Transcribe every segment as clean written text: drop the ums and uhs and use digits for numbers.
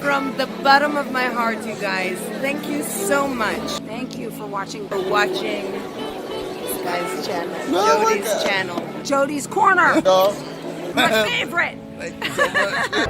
from the bottom of my heart, you guys. Thank you so much. Thank you for watching. This guy's channel, Jody's channel. Jody's Corner. No. My favorite. Thank you so much.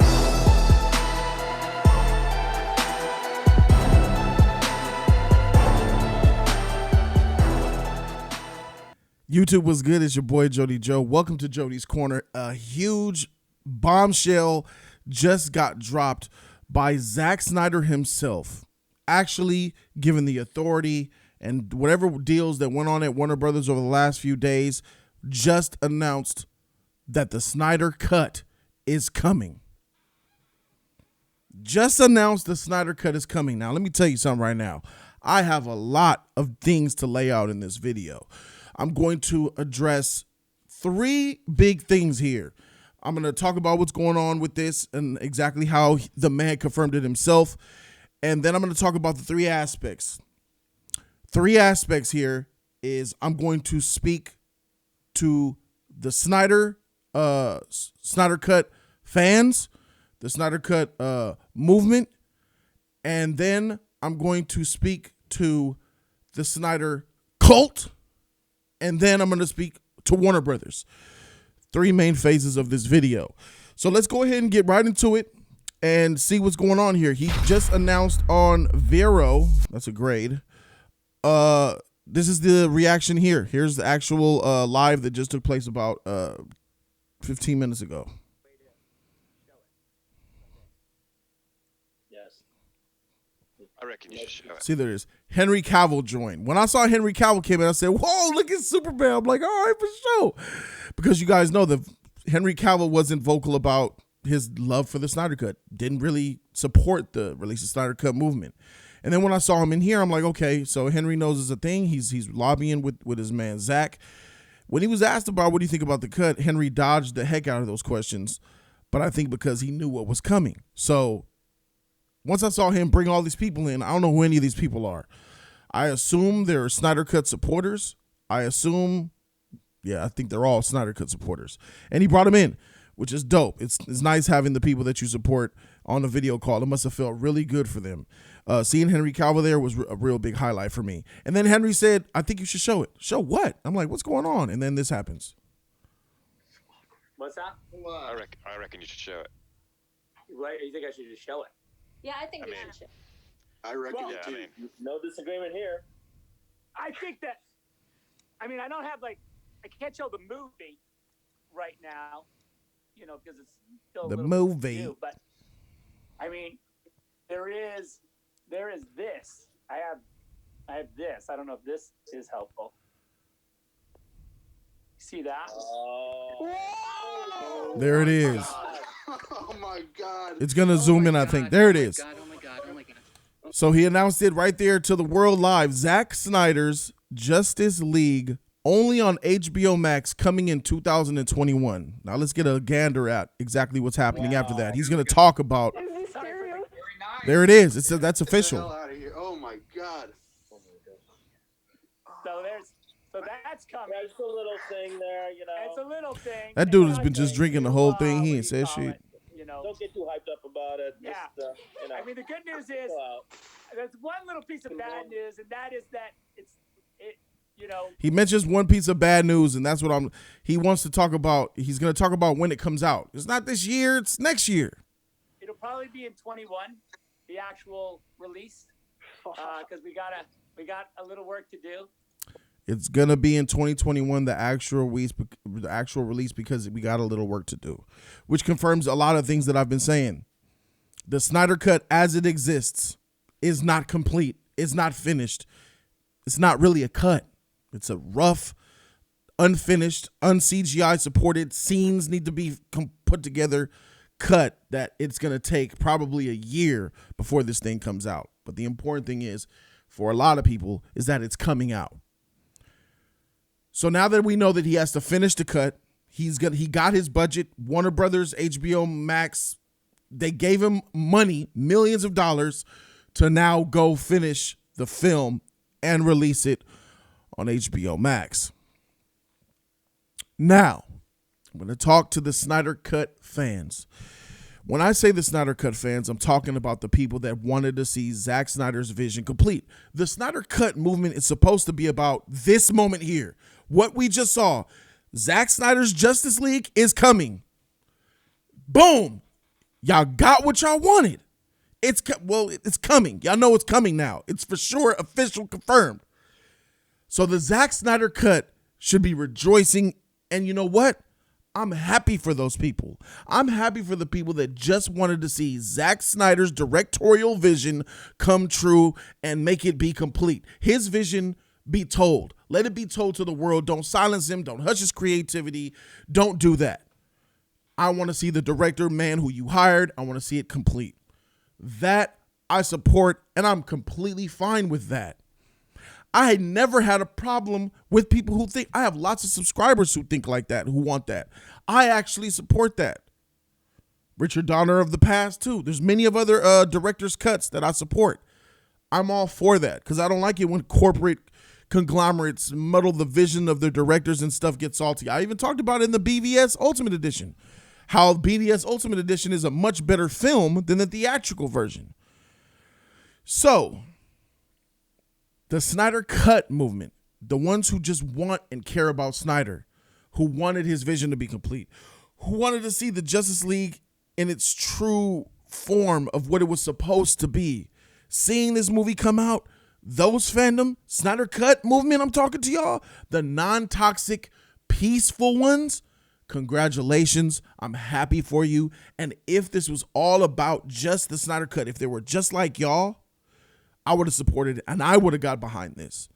YouTube was good. It's your boy Jody Joe. Welcome to Jody's Corner. A huge bombshell just got dropped by Zack Snyder himself, actually given the authority and whatever deals that went on at Warner Brothers over the last few days, just announced that the Snyder Cut is coming. Just announced the Snyder Cut is coming. Now, let me tell you something right now. I have a lot of things to lay out in this video. I'm going to address three big things here. I'm going to talk about what's going on with this and exactly how the man confirmed it himself. And then I'm going to talk about the three aspects. Three aspects here is I'm going to speak to the Snyder Cut fans, the Snyder Cut movement, and then I'm going to speak to the Snyder cult, and then I'm going to speak to Warner Brothers. Three main phases of this video. So let's go ahead and get right into it and see what's going on here. He just announced on Vero, that's a grade. This is the reaction here. Here's the actual live that just took place about 15 minutes ago. Yes. I reckon you should show it. See, there it is. Henry Cavill joined. When I saw Henry Cavill came in, I said, whoa, look at Superman. I'm like, all right, for sure. Because you guys know that Henry Cavill wasn't vocal about his love for the Snyder Cut. Didn't really support the release of Snyder Cut movement. And then when I saw him in here, I'm like, okay, so Henry knows it's a thing. He's lobbying with his man, Zach. When he was asked about what do you think about the cut, Henry dodged the heck out of those questions. But I think because he knew what was coming. So once I saw him bring all these people in, I don't know who any of these people are. I assume they're Snyder Cut supporters. I think they're all Snyder Cut supporters. And he brought them in, which is dope. It's nice having the people that you support on the video call. It must have felt really good for them. Seeing Henry Cavill there was a real big highlight for me. And then Henry said, I think you should show it. Show what? I'm like, what's going on? And then this happens. What's that? I reckon you should show it. What, you think I should just show it? Yeah, I think we should. I reckon Well, too. no disagreement here. I think that, I mean, I don't have I can't show the movie right now, because it's still The a little movie. new, but I mean, there is this. I have this. I don't know if this is helpful. See that? There it is. Oh my God. It's going to zoom in, I think. There it is. Oh my God. So he announced it right there to the world live. Zack Snyder's Justice League, only on HBO Max, coming in 2021. Now let's get a gander at exactly what's happening after that. He's going to talk about. There it is. That's official. Get the hell out of here. Oh my God. So that's coming. There's a little thing there, It's a little thing. That dude has been just drinking the whole thing. He ain't said shit. Don't get too hyped up about it. Yeah. Just, I mean, the good news is there's one little piece of bad news, and that is that He mentions one piece of bad news, and that's what he wants to talk about. He's going to talk about when it comes out. It's not this year. It's next year. It'll probably be in 21, the actual release, because we got a little work to do. It's going to be in 2021, the actual release, because we got a little work to do, which confirms a lot of things that I've been saying. The Snyder Cut as it exists is not complete. It's not finished. It's not really a cut. It's a rough, unfinished, un-CGI supported, scenes need to be put together, cut that it's going to take probably a year before this thing comes out. But the important thing is, for a lot of people, is that it's coming out. So now that we know that he has to finish the cut, he got his budget. Warner Brothers, HBO Max, they gave him money, millions of dollars, to now go finish the film and release it on HBO Max. Now, I'm going to talk to the Snyder Cut fans. When I say the Snyder Cut fans, I'm talking about the people that wanted to see Zack Snyder's vision complete. The Snyder Cut movement is supposed to be about this moment here. What we just saw, Zack Snyder's Justice League is coming. Boom. Y'all got what y'all wanted. It's coming. Y'all know it's coming now. It's for sure official, confirmed. So the Zack Snyder Cut should be rejoicing. And you know what? I'm happy for those people. I'm happy for the people that just wanted to see Zack Snyder's directorial vision come true and make it be complete. His vision be told. Let it be told to the world. Don't silence him. Don't hush his creativity. Don't do that. I want to see the director, man, who you hired. I want to see it complete. That I support, and I'm completely fine with that. I never had a problem with people who think. I have lots of subscribers who think like that, who want that. I actually support that. Richard Donner of the past too. There's many of other director's cuts that I support. I'm all for that because I don't like it when corporate conglomerates muddle the vision of their directors and stuff get salty. I even talked about it in the BVS Ultimate Edition, how BVS Ultimate Edition is a much better film than the theatrical version. So the Snyder Cut movement, the ones who just want and care about Snyder, who wanted his vision to be complete, who wanted to see the Justice League in its true form of what it was supposed to be, seeing this movie come out, those fandom, Snyder Cut movement, I'm talking to y'all, the non-toxic, peaceful ones, congratulations. I'm happy for you. And if this was all about just the Snyder Cut, if they were just like y'all, I would have supported it and I would have got behind this.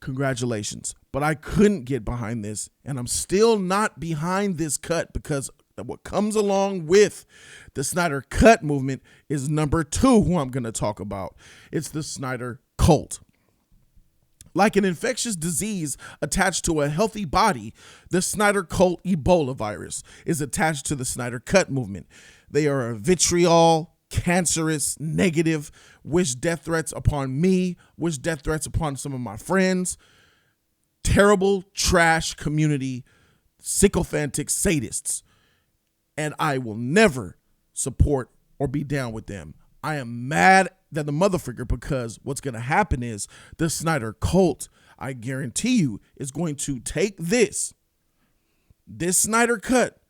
Congratulations. But I couldn't get behind this, and I'm still not behind this cut because what comes along with the Snyder Cut movement is number 2 who I'm going to talk about. It's the Snyder Cult. Like an infectious disease attached to a healthy body, the Snyder Cult Ebola virus is attached to the Snyder Cut movement. They are a vitriol, cancerous, negative, wish death threats upon me, wish death threats upon some of my friends, terrible trash community, sycophantic sadists. And I will never support or be down with them. I am mad that the motherfucker because what's going to happen is the Snyder Cult, I guarantee you, is going to take this Snyder Cut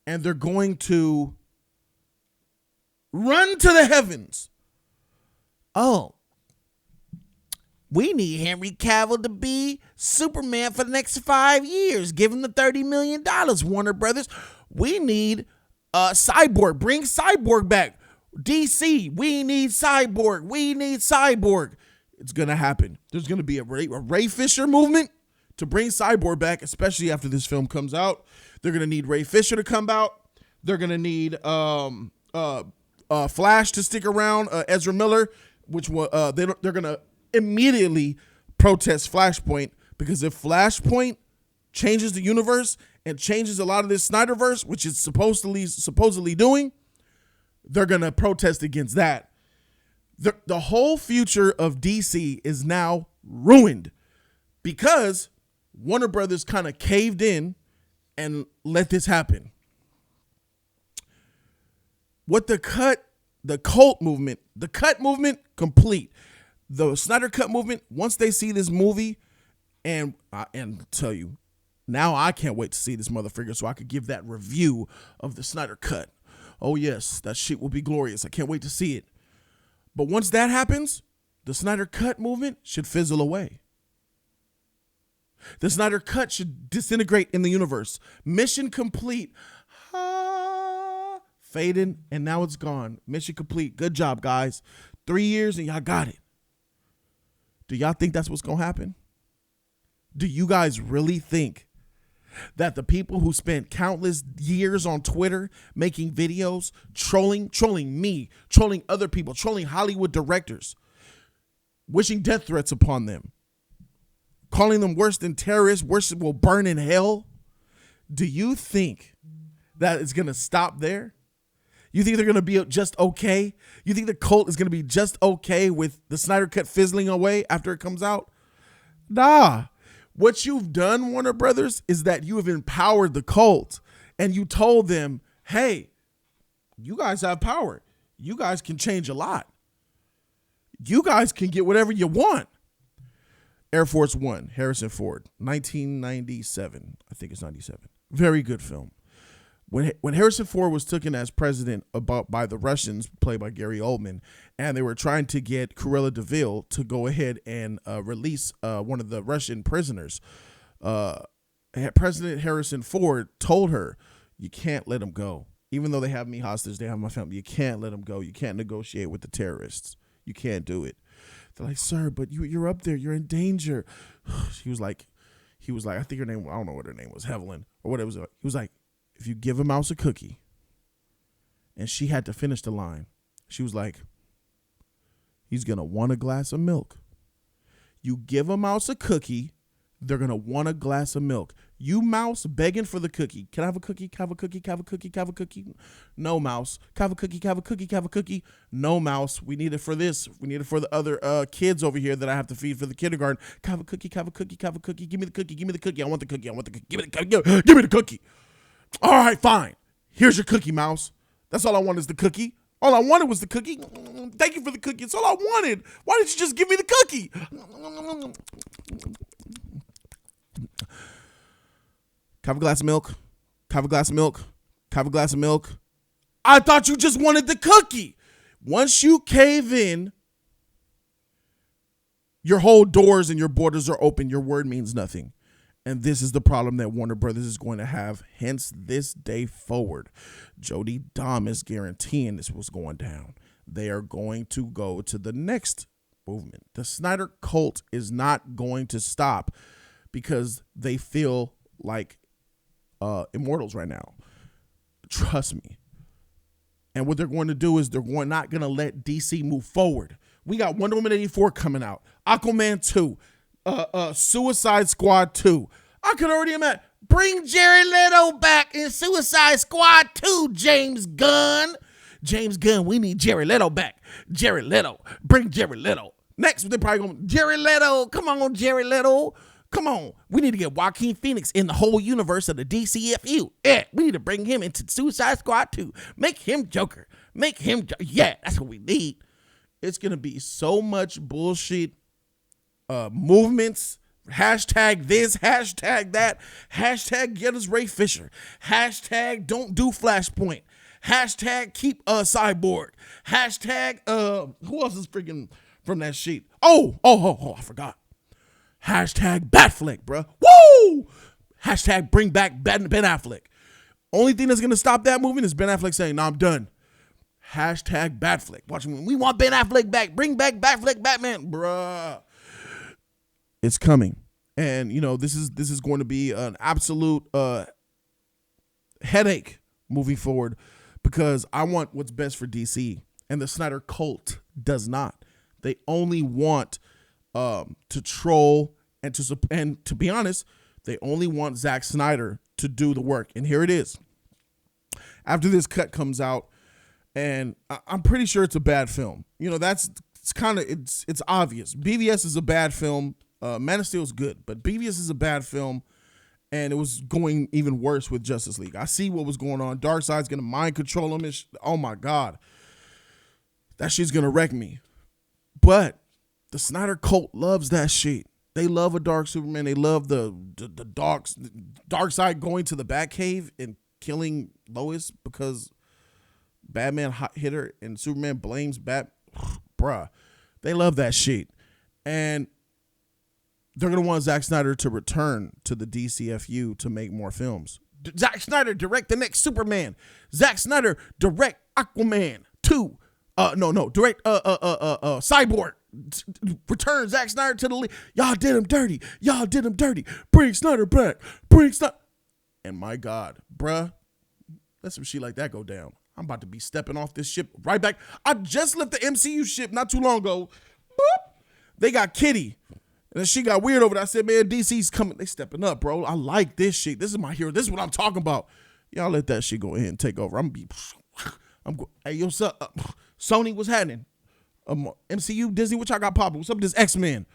and they're going to run to the heavens. Oh, we need Henry Cavill to be Superman for the next 5 years. Give him the $30 million, Warner Brothers. We need Cyborg. Bring Cyborg back. DC, we need Cyborg. We need Cyborg. It's going to happen. There's going to be a Ray Fisher movement to bring Cyborg back, especially after this film comes out. They're going to need Ray Fisher to come out. They're going to need Flash to stick around, Ezra Miller, which they're going to immediately protest Flashpoint, because if Flashpoint changes the universe and changes a lot of this Snyderverse, which it's supposedly doing, they're going to protest against that. The whole future of DC is now ruined because Warner Brothers kind of caved in and let this happen. What the cut movement, complete. The Snyder Cut movement, once they see this movie, and tell you, now I can't wait to see this motherfucker so I could give that review of the Snyder Cut. Oh yes, that shit will be glorious. I can't wait to see it. But once that happens, the Snyder Cut movement should fizzle away. The Snyder Cut should disintegrate in the universe. Mission complete. Fading, and now it's gone. Mission complete. Good job, guys. 3 years and y'all got it. Do y'all think that's what's going to happen? Do you guys really think that the people who spent countless years on Twitter making videos, trolling me, trolling other people, trolling Hollywood directors, wishing death threats upon them, calling them worse than terrorists, worse will burn in hell, do you think that it's going to stop there? You think they're going to be just okay? You think the cult is going to be just okay with the Snyder Cut fizzling away after it comes out? Nah. What you've done, Warner Brothers, is that you have empowered the cult and you told them, hey, you guys have power. You guys can change a lot. You guys can get whatever you want. Air Force One, Harrison Ford, 1997. I think it's 97. Very good film. When Harrison Ford was taken as president by the Russians, played by Gary Oldman, and they were trying to get Cruella de Vil to go ahead and release one of the Russian prisoners, President Harrison Ford told her, you can't let him go. Even though they have me hostage, they have my family. You can't let him go. You can't negotiate with the terrorists. You can't do it. They're like, sir, but you're up there. You're in danger. He was like, I think her name, I don't know what her name was, Evelyn or whatever. He was like, if you give a mouse a cookie, and she had to finish the line, she was like, he's going to want a glass of milk. You give a mouse a cookie, they're going to want a glass of milk. You mouse begging for the cookie. Can I have a cookie? Can I have a cookie? Can I have a cookie? Can I have a cookie? No, mouse. Can I have a cookie? Can I have a cookie? Can I have a cookie? No, mouse. We need it for this. We need it for the other kids over here that I have to feed for the kindergarten. Can I have a cookie? Can I have a cookie? Can I have a cookie? Give me the cookie. Give me the cookie. I want the cookie. I want the cookie. Give me the cookie. Give me the cookie. All right, fine. Here's your cookie, mouse. That's all I want is the cookie. All I wanted was the cookie. Thank you for the cookie. It's all I wanted. Why didn't you just give me the cookie? Have a glass of milk. Have a glass of milk. Have a glass of milk. I thought you just wanted the cookie. Once you cave in, your whole doors and your borders are open. Your word means nothing. And this is the problem that Warner Brothers is going to have. Hence, this day forward, Jody Dom is guaranteeing this was going down. They are going to go to the next movement. The Snyder cult is not going to stop because they feel like immortals right now. Trust me. And what they're going to do is they're not going to let DC move forward. We got Wonder Woman 84 coming out. Aquaman 2. Suicide Squad 2. I could already imagine. Bring Jared Leto back in Suicide Squad 2, James Gunn. James Gunn, we need Jared Leto back. Jared Leto. Bring Jared Leto. Next, they're probably going, Jared Leto. Come on, Jared Leto. Come on. We need to get Joaquin Phoenix in the whole universe of the DCFU. Yeah, we need to bring him into Suicide Squad 2. Make him Joker. Yeah, that's what we need. It's going to be so much bullshit. Movements, hashtag this, hashtag that, hashtag get us Ray Fisher, hashtag don't do Flashpoint, hashtag keep Cyborg, hashtag who else is freaking from that sheet? Oh, I forgot. Hashtag Batfleck, bruh. Woo! Hashtag bring back Ben Affleck. Only thing that's gonna stop that movement is Ben Affleck saying, "No, I'm done." Hashtag Batfleck. Watch me. We want Ben Affleck back. Bring back Batfleck Batman, bruh. It's coming, and you know this is going to be an absolute headache moving forward because I want what's best for DC, and the Snyder cult does not. They only want to troll and to be honest, they only want Zack Snyder to do the work. And here it is. After this cut comes out, and I'm pretty sure it's a bad film. You know it's obvious. BVS is a bad film. Man of Steel is good, but BVS is a bad film, and it was going even worse with Justice League. I see what was going on. Darkseid's going to mind control him. Oh, my God. That shit's going to wreck me. But the Snyder cult loves that shit. They love a dark Superman. They love the Darkseid going to the Batcave and killing Lois because Batman hit her and Superman blames Bruh. They love that shit. And they're going to want Zack Snyder to return to the DCFU to make more films. Zack Snyder direct the next Superman. Zack Snyder direct Aquaman 2. Direct Cyborg. Return Zack Snyder to the league. Y'all did him dirty. Bring Snyder back. And my God, bruh, let some shit like that go down. I'm about to be stepping off this ship right back. I just left the MCU ship not too long ago. Boop. They got Kitty. And then she got weird over there. I said, man, DC's coming. They stepping up, bro. I like this shit. This is my hero. This is what I'm talking about. Y'all let that shit go ahead and take over. Hey, yo, Sony, what's happening? MCU, Disney, what y'all got popping? What's up with this X-Men?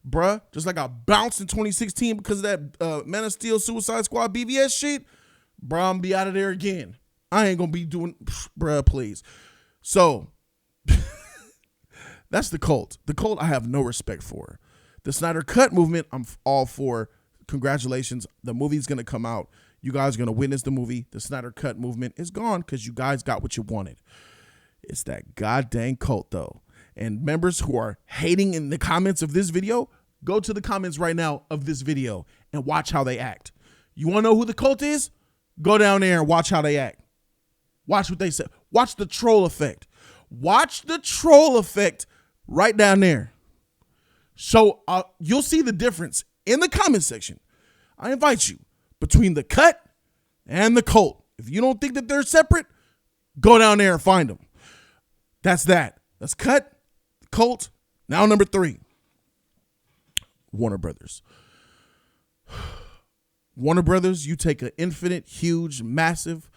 Bruh, just like I bounced in 2016 because of that Man of Steel Suicide Squad BVS shit. Bruh, I'm be out of there again. I ain't gonna be doing, bruh, please. So that's the cult. The cult I have no respect for. The Snyder Cut movement, I'm all for. Congratulations. The movie's going to come out. You guys are going to witness the movie. The Snyder Cut movement is gone because you guys got what you wanted. It's that goddamn cult, though. And members who are hating in the comments of this video, go to the comments right now of this video and watch how they act. You want to know who the cult is? Go down there and watch how they act. Watch what they say. Watch the troll effect. Watch the troll effect right down there. So you'll see the difference in the comment section. I invite you between the cut and the cult. If you don't think that they're separate, go down there and find them. That's that. That's cut, cult. Now number 3, Warner Brothers. Warner Brothers, you take an infinite, huge, massive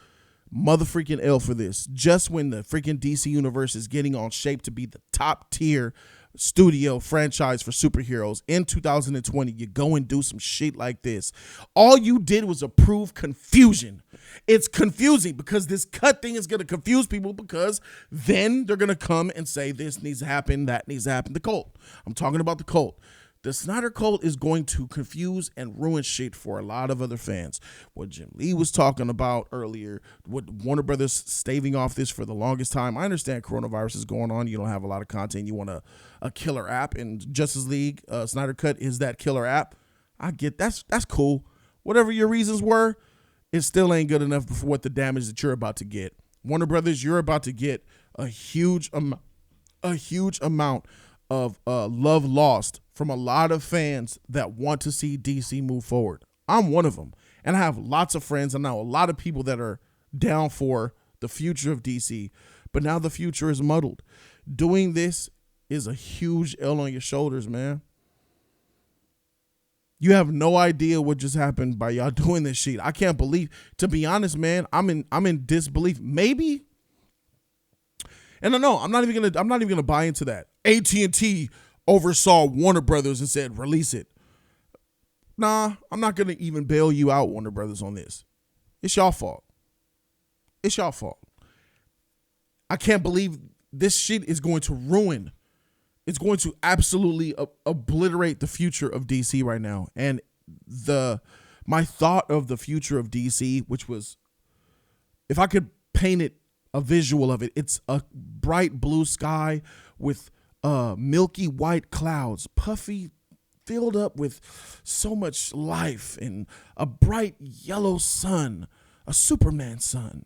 motherfreaking L for this. Just when the freaking DC universe is getting on shape to be the top tier studio franchise for superheroes in 2020, you go and do some shit like this. All you did was approve confusion. It's confusing because this cut thing is going to confuse people, because then they're going to come and say this needs to happen, that needs to happen. The cult. I'm talking about the cult. The Snyder Cult is going to confuse and ruin shit for a lot of other fans. What Jim Lee was talking about earlier, what Warner Brothers staving off this for the longest time. I understand coronavirus is going on. You don't have a lot of content. You want a killer app, and Justice League, Snyder Cut is that killer app. I get that's cool. Whatever your reasons were, it still ain't good enough for what the damage that you're about to get. Warner Brothers, you're about to get a huge amount of love lost from a lot of fans that want to see DC move forward. I'm one of them. And I have lots of friends. I know a lot of people that are down for the future of DC. But now the future is muddled. Doing this is a huge L on your shoulders, man. You have no idea what just happened by y'all doing this shit. I can't believe, to be honest, man, I'm in disbelief. Maybe. And no, I'm not even gonna buy into that. AT&T oversaw Warner Brothers and said, release it. Nah, I'm not gonna even bail you out, Warner Brothers, on this. It's y'all fault. It's y'all fault. I can't believe this shit is going to ruin. It's going to absolutely obliterate the future of DC right now. And my thought of the future of DC, which was, if I could paint it, a visual of it, it's a bright blue sky with milky white clouds, puffy, filled up with so much life, and a bright yellow sun, a Superman sun,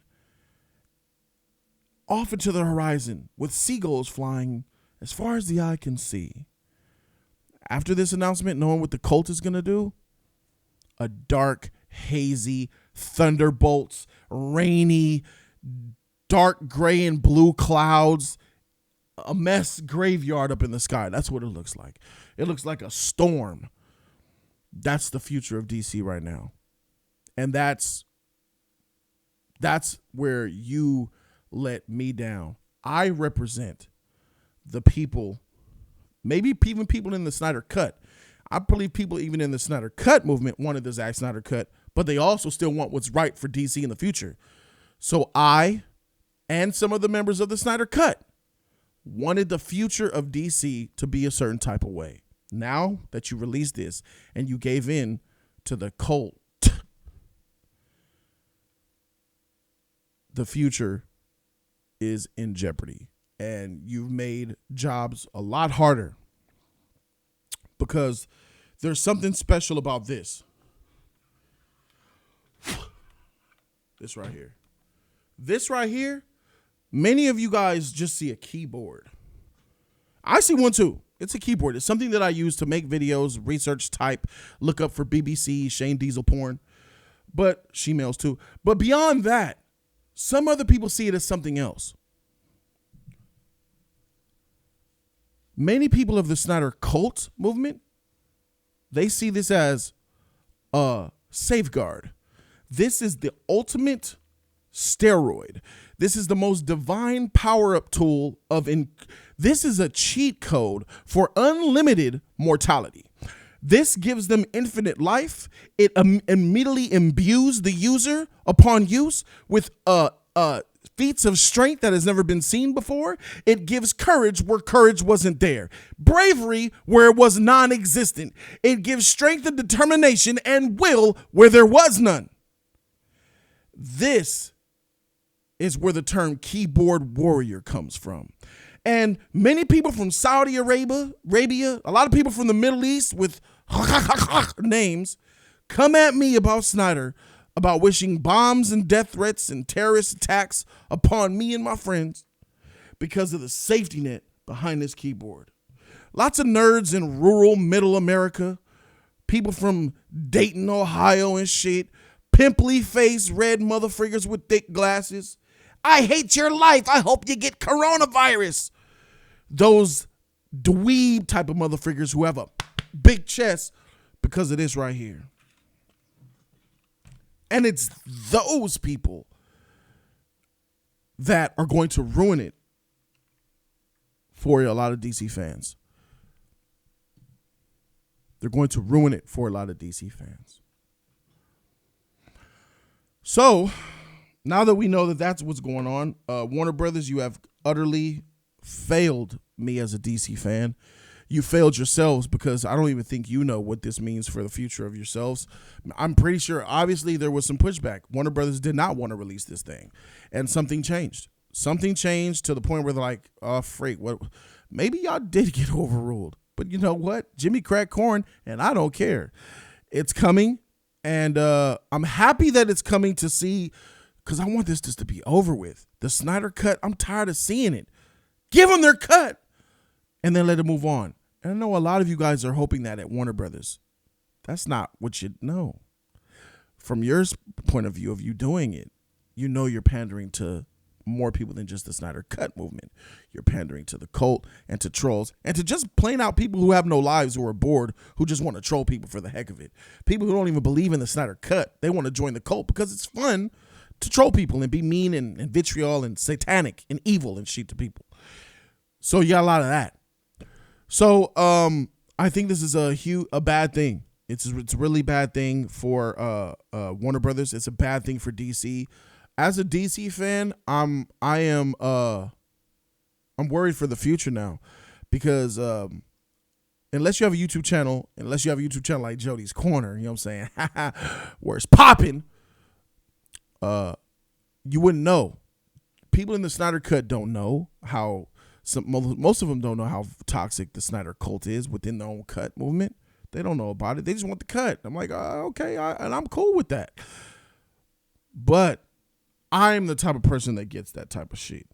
off into the horizon with seagulls flying as far as the eye can see. After this announcement, knowing what the cult is going to do, a dark, hazy, thunderbolts, rainy, dark gray and blue clouds, a mess graveyard up in the sky. That's what it looks like. It looks like a storm. That's the future of DC right now. And that's where you let me down. I represent the people, maybe even people in the Snyder Cut. I believe people even in the Snyder Cut movement wanted the Zack Snyder Cut, but they also still want what's right for DC in the future. So I and some of the members of the Snyder Cut wanted the future of DC to be a certain type of way. Now that you released this and you gave in to the cult, the future is in jeopardy. And you've made jobs a lot harder, because there's something special about this. This right here. This right here, many of you guys just see a keyboard. I see one too. It's a keyboard. It's something that I use to make videos, research, type, look up for BBC, Shane Diesel porn, but she-mails too. But beyond that, some other people see it as something else. Many people of the Snyder Cult movement, they see this as a safeguard. This is the ultimate steroid. This is the most divine power-up tool this is a cheat code for unlimited mortality. This gives them infinite life. It immediately imbues the user upon use with feats of strength that has never been seen before. It gives courage where courage wasn't there. Bravery where it was non-existent. It gives strength and determination and will where there was none. This is where the term keyboard warrior comes from. And many people from Saudi Arabia, a lot of people from the Middle East with names come at me about Snyder, about wishing bombs and death threats and terrorist attacks upon me and my friends because of the safety net behind this keyboard. Lots of nerds in rural middle America, people from Dayton, Ohio and shit, pimply faced red motherfuckers with thick glasses. I hate your life. I hope you get coronavirus. Those dweeb type of motherfuckers who have a big chest because of this right here. And it's those people that are going to ruin it for a lot of DC fans. They're going to ruin it for a lot of DC fans. So, now that we know that that's what's going on, Warner Brothers, you have utterly failed me as a DC fan. You failed yourselves because I don't even think you know what this means for the future of yourselves. I'm pretty sure, obviously, there was some pushback. Warner Brothers did not want to release this thing, and something changed. Something changed to the point where they're like, oh, freak, what? Maybe y'all did get overruled. But you know what? Jimmy cracked corn, and I don't care. It's coming, and I'm happy that it's coming to see, because I want this just to be over with. The Snyder Cut, I'm tired of seeing it. Give them their cut. And then let it move on. And I know a lot of you guys are hoping that at Warner Brothers. That's not what you know. From your point of view of you doing it, you know you're pandering to more people than just the Snyder Cut movement. You're pandering to the cult and to trolls and to just plain out people who have no lives, who are bored, who just want to troll people for the heck of it. People who don't even believe in the Snyder Cut. They want to join the cult because it's fun to troll people and be mean and vitriol and satanic and evil and shit to people. So you got a lot of that. So I think this is a bad thing. It's a really bad thing for Warner Brothers. It's a bad thing for DC. As a DC fan, I'm worried for the future now, because unless you have a YouTube channel like Jody's Corner, you know what I'm saying, where it's popping, you wouldn't know. People in the Snyder Cut don't know how. Most of them don't know how toxic the Snyder cult is within their own cut movement. They don't know about it. They just want the cut. I'm like, okay, and I'm cool with that. But I'm the type of person that gets that type of shit.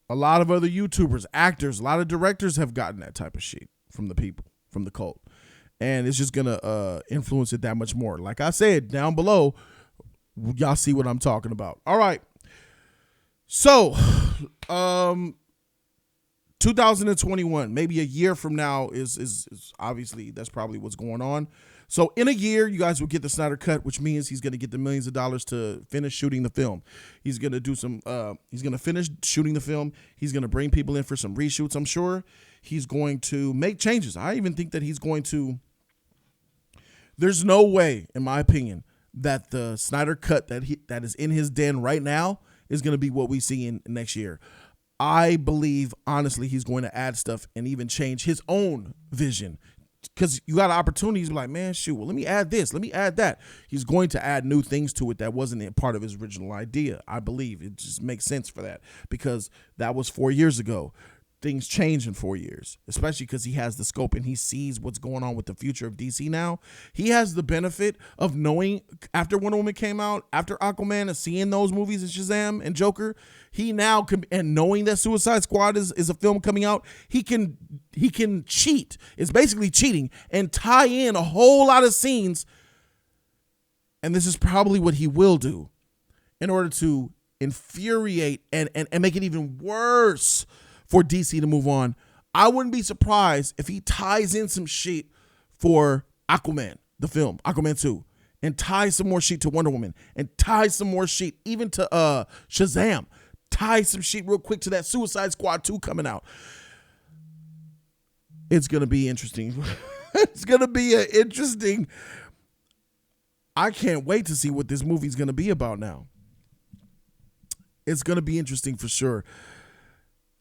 A lot of other YouTubers, actors, a lot of directors have gotten that type of shit from the people, from the cult. And it's just going to influence it that much more. Like I said, down below, y'all see what I'm talking about. All right. So, 2021, maybe a year from now is obviously that's probably what's going on. So in a year, you guys will get the Snyder Cut, which means he's going to get the millions of dollars to finish shooting the film. He's going to do some, he's going to finish shooting the film. He's going to bring people in for some reshoots, I'm sure. He's going to make changes. I even think that he's going to, there's no way, in my opinion, that the Snyder Cut that is in his den right now is going to be what we see in next year. I believe, honestly, he's going to add stuff and even change his own vision, because you got opportunities like, man, shoot, well, let me add this, let me add that. He's going to add new things to it that wasn't a part of his original idea. I believe it just makes sense for that, because that was 4 years ago. Things change in 4 years, especially because he has the scope and he sees what's going on with the future of DC now. He has the benefit of knowing, after Wonder Woman came out, after Aquaman, and seeing those movies and Shazam and Joker, he now can, and knowing that Suicide Squad is a film coming out, he can cheat. It's basically cheating and tie in a whole lot of scenes. And this is probably what he will do in order to infuriate and make it even worse for DC to move on. I wouldn't be surprised if he ties in some shit for Aquaman, the film, Aquaman 2, and ties some more shit to Wonder Woman, and ties some more shit even to Shazam. Tie some shit real quick to that Suicide Squad 2 coming out. It's going to be interesting. It's going to be an interesting. I can't wait to see what this movie's going to be about now. It's going to be interesting for sure.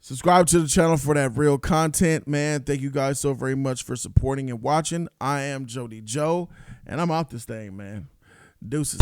Subscribe to the channel for that real content, man. Thank you guys so very much for supporting and watching. I am Jody Joe, and I'm out this thing, man. Deuces.